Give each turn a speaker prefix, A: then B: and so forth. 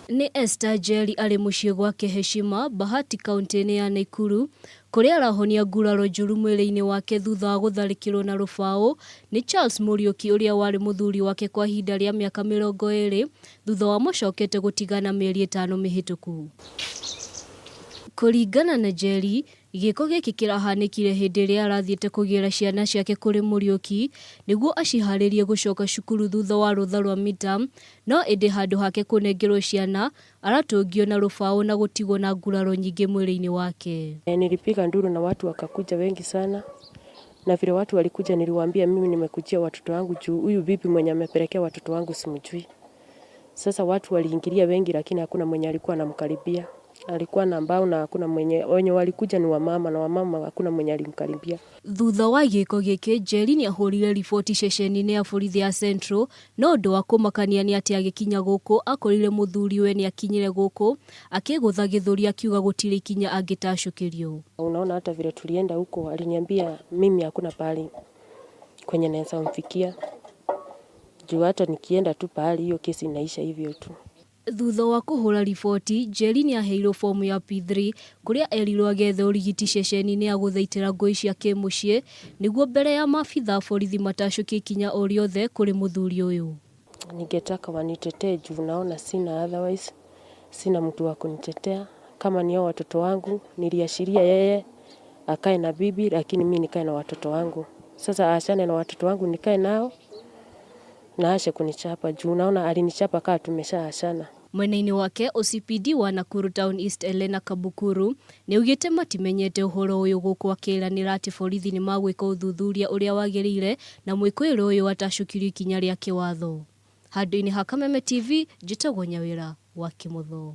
A: Ni Esther Njeri ari muciĩ gwake Heshima, Bahati kaunti-inĩ ya Nakuru, kuria arahonia nguraro njũru mwĩrĩ-inĩ wake thutha wa gũtharĩkĩrwo na rũbaũ ni Charles Muriuki uria wari muthuri wake kwa ihinda rĩa mĩaka 20 thutha wa macokete gũtigana mĩeri 5 mĩhĩtũku. Kũringana na Njeri, gĩko gĩkĩ kĩrahanĩkire hĩndĩ ĩrĩa arathiĩte kũgĩra ciana ciake kũrĩ Muriuki nĩguo aciharĩrie gũcoka cukuru thutha wa rũtha rwa midterm, no ĩndĩ handũ hake kũnengerwo ciana aratũngio na rũbaũ na gũtigwo na nguraro nyingĩ mwĩrĩ-inĩ wake.
B: Nilipiga nduru na watu wakakuja wengi sana, na vile watu walikuja niliwaambia mimi nimekujia watoto wangu juu huyu bibi mwenye amepelekea watoto wangu simjui. Sasa watu waliingilia wengi, lakini hakuna mwenye alikuwa anamkaribia. Alikuwa na mbao na hakuna wenye walikuja ni wamama, na wamama hakuna mwenye alimkaribia.
A: Thutha wa gĩko gĩkĩ, Njeri nĩ ahũrire riboti ceceni-inĩ ya borithi ya Central, no ũndũ wa kũmakania nĩ atĩ agĩkinya gũkũ akorire mũthuriwe nĩ akinyire gũkũ akĩgũtha gĩthũri akiuga gũtirĩ ikinya angĩtacũkĩrio.
B: Unaona hata vile tulienda huko aliniambia mimi hakuna pahali kwenye naweza mfikia, juu hata nikienda tu pahali hiyo kesi inaisha hivyo tu.
A: Thutha wa kũhũra riboti, Njeri nĩ aheirwo fomu ya P3 kuria erirwo agethe ũrigiti ceceni-inĩ ya gũthaitĩra ngũĩ cia kĩmũciĩ nĩguo mbere ya maabitha borithi matacũkie ikinya o rĩothe kũrĩ mũthuri ũyũ.
B: Ningetaka wanitetee juu naona sina mtu wa kunitetea. Kama ni hao watoto wangu, niliashiria yeye akae na bibi, lakini mimi nikae na watoto wangu. Sasa aachane na watoto wangu nikae nao na ache kunichapa juu naona alinichapa kaa tumeshaachana.
A: Mwena-inĩ wake, OCPD wa Nakuru Town East Elena Kabukuru nĩ augĩte matimenyete ũhoro ũyũ gũkũ akĩĩranĩra atĩ borithi nĩ magwĩka ũthuthuria ũrĩa wagĩrĩire na mwĩkũĩrwo ũyũ atacũkirio ikinya rĩa kĩwatho. Handũ-inĩ ha Kameme TV, njĩtagwo Nyawĩra wa Kĩmũtho.